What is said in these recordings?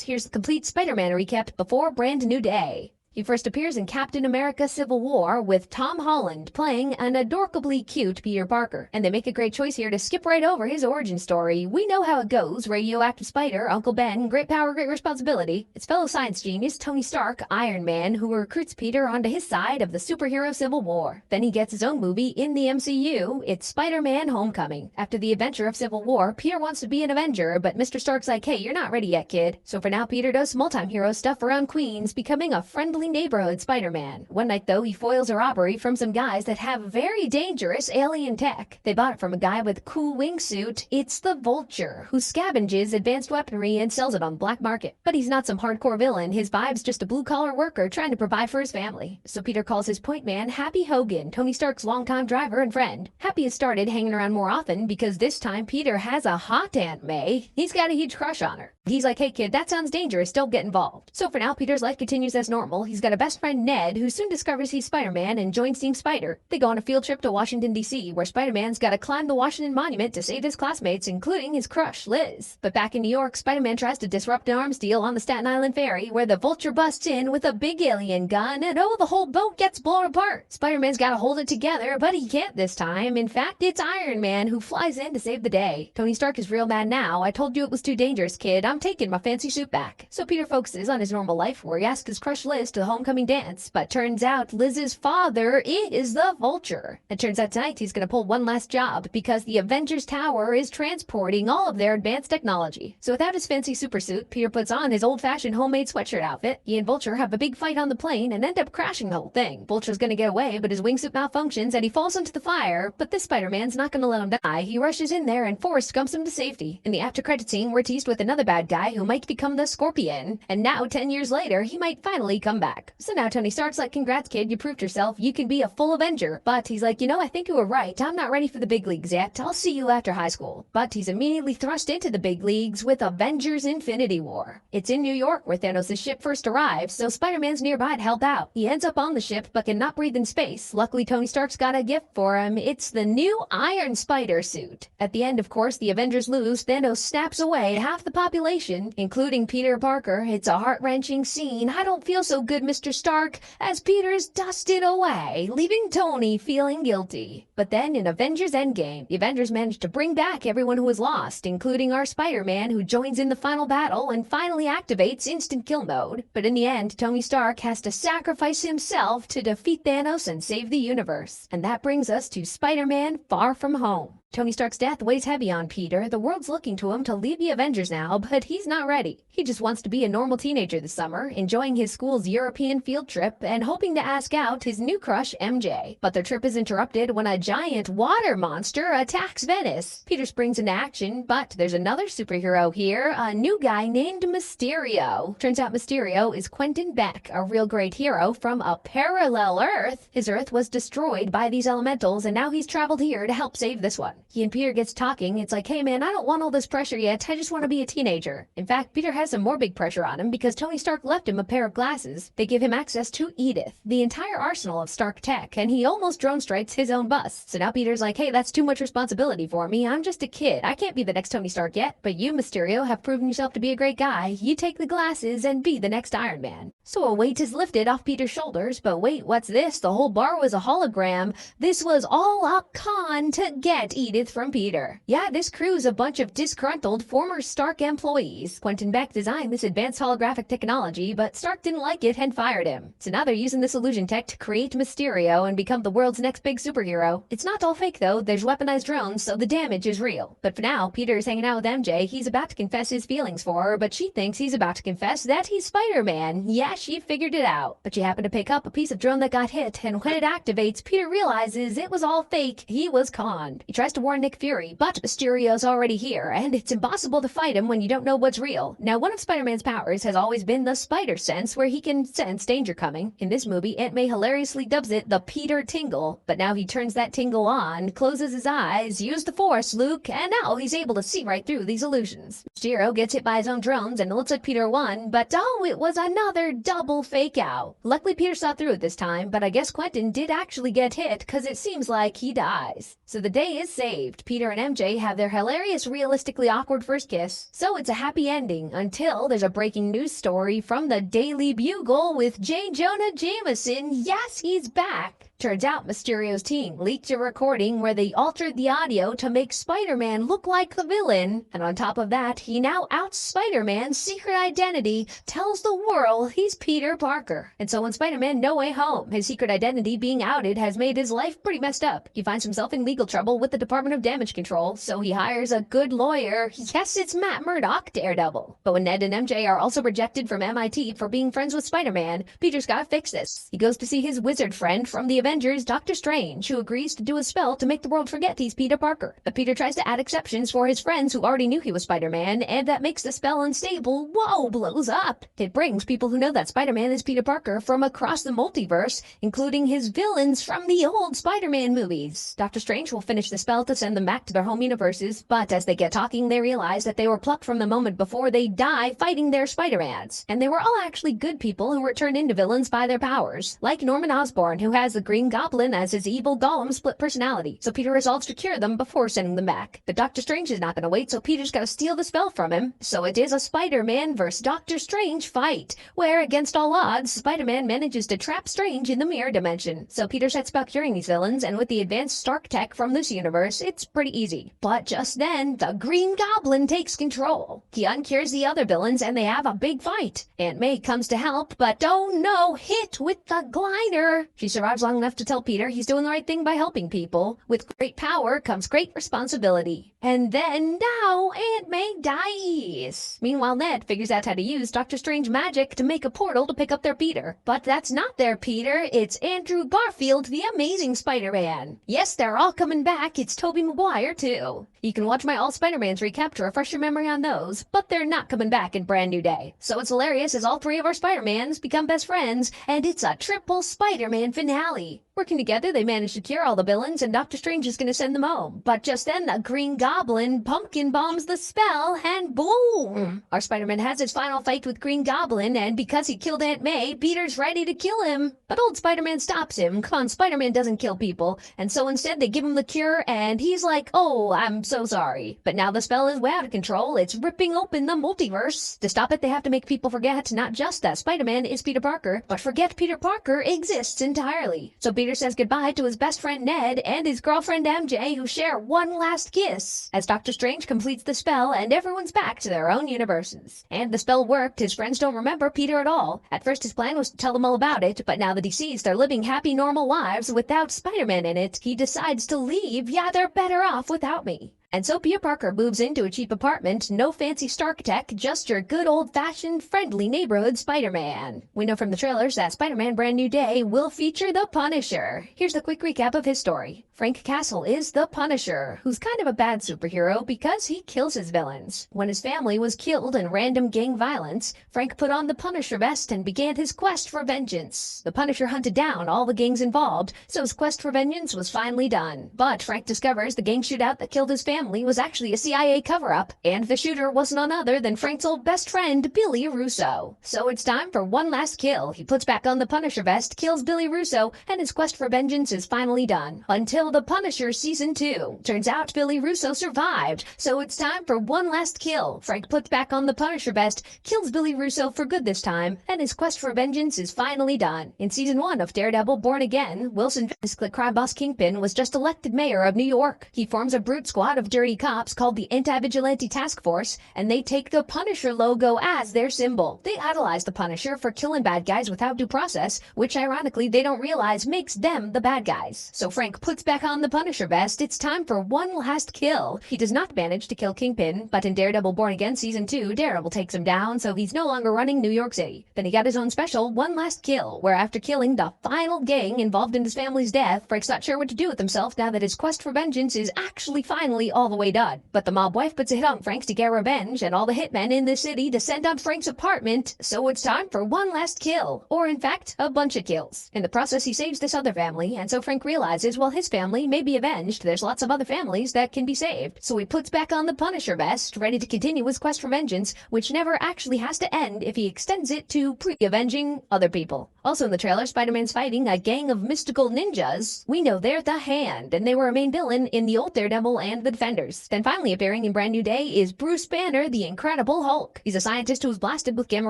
here's the complete Spider-Man recap before Brand New Day. He first appears in Captain America Civil War with Tom Holland playing an adorably cute Peter Parker. And they make a great choice here to skip right over his origin story. We know how it goes. Radioactive Spider, Uncle Ben, great power, great responsibility. It's fellow science genius Tony Stark, Iron Man, who recruits Peter onto his side of the superhero Civil War. Then he gets his own movie in the MCU. It's Spider-Man Homecoming. After the adventure of Civil War, Peter wants to be an Avenger, but Mr. Stark's like, hey, you're not ready yet, kid. So for now, Peter does small-time hero stuff around Queens, becoming a friendly neighborhood Spider-Man. One night, though, he foils a robbery from some guys that have very dangerous alien tech. They bought it from a guy with a cool wingsuit. It's the Vulture, who scavenges advanced weaponry and sells it on the black market. But he's not some hardcore villain. His vibe's just a blue-collar worker trying to provide for his family. So Peter calls his point man Happy Hogan, Tony Stark's longtime driver and friend. Happy has started hanging around more often because this time Peter has a hot Aunt May. He's got a huge crush on her. He's like, hey kid, that sounds dangerous, don't get involved. So for now, Peter's life continues as normal. He's got a best friend Ned, who soon discovers he's Spider-Man and joins Team Spider. They go on a field trip to Washington, D.C., where Spider-Man's gotta climb the Washington Monument to save his classmates, including his crush, Liz. But back in New York, Spider-Man tries to disrupt an arms deal on the Staten Island ferry, where the Vulture busts in with a big alien gun, and oh, the whole boat gets blown apart. Spider-Man's gotta hold it together, but he can't this time. In fact, it's Iron Man who flies in to save the day. Tony Stark is real mad now. I told you it was too dangerous, kid. I'm taking my fancy suit back. So Peter focuses on his normal life, where he asks his crush Liz to the homecoming dance, but turns out Liz's father is the Vulture. It turns out tonight he's gonna pull one last job, because the Avengers Tower is transporting all of their advanced technology. So without his fancy supersuit, Peter puts on his old-fashioned homemade sweatshirt outfit. He and Vulture have a big fight on the plane and end up crashing the whole thing. Vulture's gonna get away, but his wingsuit malfunctions and he falls into the fire, but this Spider-Man's not gonna let him die. He rushes in there and Forrest gumps him to safety. In the after-credit scene, we're teased with another bad guy who might become the Scorpion, and now 10 years later, he might finally come back. So now Tony Stark's like, congrats kid, you proved yourself, you can be a full Avenger. But he's like, you know, I think you were right, I'm not ready for the big leagues yet, I'll see you after high school. But he's immediately thrust into the big leagues with Avengers Infinity War. It's in New York where Thanos' ship first arrives, so Spider-Man's nearby to help out. He ends up on the ship but cannot breathe in space. Luckily Tony Stark's got a gift for him, it's the new Iron Spider suit. At the end, of course, the Avengers lose, Thanos snaps away half the population, including Peter Parker. It's a heart-wrenching scene. I don't feel so good, Mr. Stark, as Peter is dusted away, leaving Tony feeling guilty. But then in Avengers Endgame, the Avengers manage to bring back everyone who was lost, including our Spider-Man, who joins in the final battle and finally activates instant kill mode. But in the end, Tony Stark has to sacrifice himself to defeat Thanos and save the universe. And that brings us to Spider-Man Far From Home. Tony Stark's death weighs heavy on Peter. The world's looking to him to lead the Avengers now, but he's not ready. He just wants to be a normal teenager this summer, enjoying his school's European field trip and hoping to ask out his new crush, MJ. But their trip is interrupted when a giant water monster attacks Venice. Peter springs into action, but there's another superhero here, a new guy named Mysterio. Turns out Mysterio is Quentin Beck, a real great hero from a parallel Earth. His Earth was destroyed by these elementals, and now he's traveled here to help save this one. He and Peter gets talking. It's like, hey man, I don't want all this pressure yet. I just want to be a teenager. In fact, Peter has some more big pressure on him because Tony Stark left him a pair of glasses. They give him access to Edith, the entire arsenal of Stark tech, and he almost drone strikes his own bus. So now Peter's like, hey, that's too much responsibility for me. I'm just a kid. I can't be the next Tony Stark yet. But you, Mysterio, have proven yourself to be a great guy. You take the glasses and be the next Iron Man. So a weight is lifted off Peter's shoulders. But wait, what's this? The whole bar was a hologram. This was all a con to get Edith from Peter. Yeah, this crew's a bunch of disgruntled former Stark employees. Quentin Beck designed this advanced holographic technology, but Stark didn't like it and fired him. So now they're using this illusion tech to create Mysterio and become the world's next big superhero. It's not all fake though, there's weaponized drones, so the damage is real. But for now, Peter's hanging out with MJ. He's about to confess his feelings for her, but she thinks he's about to confess that he's Spider-Man. Yeah, she figured it out. But she happened to pick up a piece of drone that got hit, and when it activates, Peter realizes it was all fake. He was conned. He tries to warn Nick Fury, but Mysterio's already here, and it's impossible to fight him when you don't know what's real. Now, one of Spider-Man's powers has always been the spider sense, where he can sense danger coming. In this movie, Aunt May hilariously dubs it the Peter Tingle, but now he turns that tingle on, closes his eyes, use the Force, Luke, and now he's able to see right through these illusions. Mysterio gets hit by his own drones, and it looks like Peter won, but oh, it was another double fake out. Luckily, Peter saw through it this time, but I guess Quentin did actually get hit, cause it seems like he dies. So the day is saved. saved. Peter and MJ have their hilarious, realistically awkward first kiss, so it's a happy ending until there's a breaking news story from the Daily Bugle with J. Jonah Jameson. Yes, he's back. Turns out Mysterio's team leaked a recording where they altered the audio to make Spider-Man look like the villain. And on top of that, he now outs Spider-Man's secret identity, tells the world he's Peter Parker. And so in Spider-Man No Way Home, his secret identity being outed has made his life pretty messed up. He finds himself in legal trouble with the Department of Damage Control, so he hires a good lawyer. Yes, it's Matt Murdock, Daredevil. But when Ned and MJ are also rejected from MIT for being friends with Spider-Man, Peter's gotta fix this. He goes to see his wizard friend from the Avengers, Doctor Strange, who agrees to do a spell to make the world forget he's Peter Parker. But Peter tries to add exceptions for his friends who already knew he was Spider-Man, and that makes the spell unstable. Whoa, blows up! It brings people who know that Spider-Man is Peter Parker from across the multiverse, including his villains from the old Spider-Man movies. Doctor Strange will finish the spell to send them back to their home universes, but as they get talking, they realize that they were plucked from the moment before they die fighting their Spider-Mans. And they were all actually good people who were turned into villains by their powers, like Norman Osborn, who has the Green Goblin as his evil Gollum split personality, so Peter resolves to cure them before sending them back. But Doctor Strange is not gonna wait, so Peter's gotta steal the spell from him. So it is a Spider-Man vs. Doctor Strange fight, where against all odds, Spider-Man manages to trap Strange in the mirror dimension. So Peter sets about curing these villains, and with the advanced Stark tech from this universe, it's pretty easy. But just then, the Green Goblin takes control. He uncures the other villains, and they have a big fight. Aunt May comes to help, but oh no, hit with the glider. She survives long enough to tell Peter he's doing the right thing by helping people. With great power comes great responsibility. And then now Aunt May dies. Meanwhile, Ned figures out how to use Doctor Strange magic to make a portal to pick up their Peter. But that's not their Peter, it's Andrew Garfield, the Amazing Spider-Man. Yes, they're all coming back, it's Tobey Maguire too. You can watch my All Spider-Mans recap to refresh your memory on those, but they're not coming back in Brand New Day. So it's hilarious as all three of our Spider-Mans become best friends, and it's a triple Spider-Man finale. Working together, they manage to cure all the villains, and Doctor Strange is going to send them home. But just then, the Green Goblin pumpkin bombs the spell, and boom! Our Spider-Man has his final fight with Green Goblin, and because he killed Aunt May, Peter's ready to kill him. But old Spider-Man stops him. Come on, Spider-Man doesn't kill people. And so instead, they give him the cure, and he's like, oh, I'm so sorry. But now the spell is way out of control. It's ripping open the multiverse. To stop it, they have to make people forget not just that Spider-Man is Peter Parker, but forget Peter Parker exists entirely. So Peter says goodbye to his best friend Ned and his girlfriend MJ, who share one last kiss, as Doctor Strange completes the spell and everyone's back to their own universes. And the spell worked. His friends don't remember Peter at all. At first his plan was to tell them all about it, but now the deceased are living happy normal lives without Spider-Man in it, he decides to leave. Yeah, they're better off without me. And so Peter Parker moves into a cheap apartment, no fancy Stark tech, just your good old-fashioned friendly neighborhood Spider-Man. We know from the trailers that Spider-Man Brand New Day will feature the Punisher. Here's the quick recap of his story. Frank Castle is the Punisher, who's kind of a bad superhero because he kills his villains. When his family was killed in random gang violence, Frank put on the Punisher vest and began his quest for vengeance. The Punisher hunted down all the gangs involved, so his quest for vengeance was finally done. But Frank discovers the gang shootout that killed his family was actually a CIA cover-up, and the shooter was none other than Frank's old best friend, Billy Russo. So it's time for one last kill. He puts back on the Punisher vest, kills Billy Russo, and his quest for vengeance is finally done. Until The Punisher Season 2. Turns out Billy Russo survived, so it's time for one last kill. Frank puts back on the Punisher vest, kills Billy Russo for good this time, and his quest for vengeance is finally done. In Season 1 of Daredevil Born Again, Wilson Fisk, the crime boss Kingpin, was just elected mayor of New York. He forms a brute squad of dirty cops called the Anti-Vigilante Task Force, and they take the Punisher logo as their symbol. They idolize the Punisher for killing bad guys without due process, which ironically they don't realize makes them the bad guys. So Frank puts back on the Punisher vest. It's time for one last kill. He does not manage to kill Kingpin, but in Daredevil Born Again Season 2, Daredevil takes him down, so he's no longer running New York City. Then he got his own special One Last Kill, where after killing the final gang involved in his family's death, Frank's not sure what to do with himself now that his quest for vengeance is actually finally all the way done. But the mob wife puts a hit on Frank to get revenge, and all the hitmen in the city descend on Frank's apartment, so it's time for one last kill. Or in fact, a bunch of kills. In the process, he saves this other family, and so Frank realizes while his family may be avenged, there's lots of other families that can be saved. So he puts back on the Punisher vest, ready to continue his quest for vengeance, which never actually has to end if he extends it to pre-avenging other people. Also in the trailer, Spider-Man's fighting a gang of mystical ninjas. We know they're the Hand, and they were a main villain in the old Daredevil and the Defenders. Then finally appearing in Brand New Day is Bruce Banner, the Incredible Hulk. He's a scientist who's blasted with gamma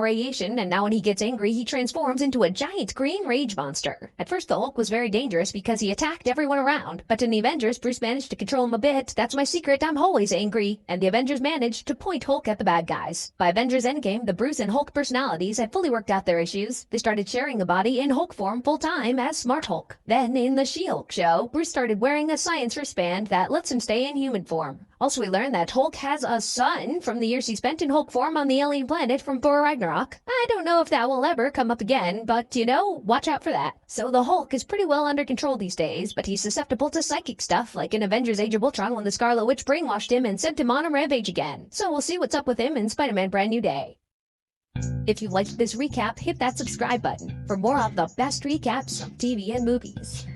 radiation, and now when he gets angry, he transforms into a giant green rage monster. At first, the Hulk was very dangerous because he attacked everyone around, but in the Avengers, Bruce managed to control him a bit. That's my secret, I'm always angry. And the Avengers managed to point Hulk at the bad guys. By Avengers Endgame, the Bruce and Hulk personalities had fully worked out their issues. They started sharing a body in Hulk form full-time as Smart Hulk. Then, in the She-Hulk show, Bruce started wearing a science wristband that lets him stay in human form. Also, we learned that Hulk has a son from the years he spent in Hulk form on the alien planet from Thor Ragnarok. I don't know if that will ever come up again, but watch out for that. So the Hulk is pretty well under control these days, but he's susceptible to psychic stuff, like in Avengers Age of Ultron when the Scarlet Witch brainwashed him and sent him on a rampage again. So we'll see what's up with him in Spider-Man Brand New Day. If you liked this recap, hit that subscribe button for more of the best recaps of TV and movies.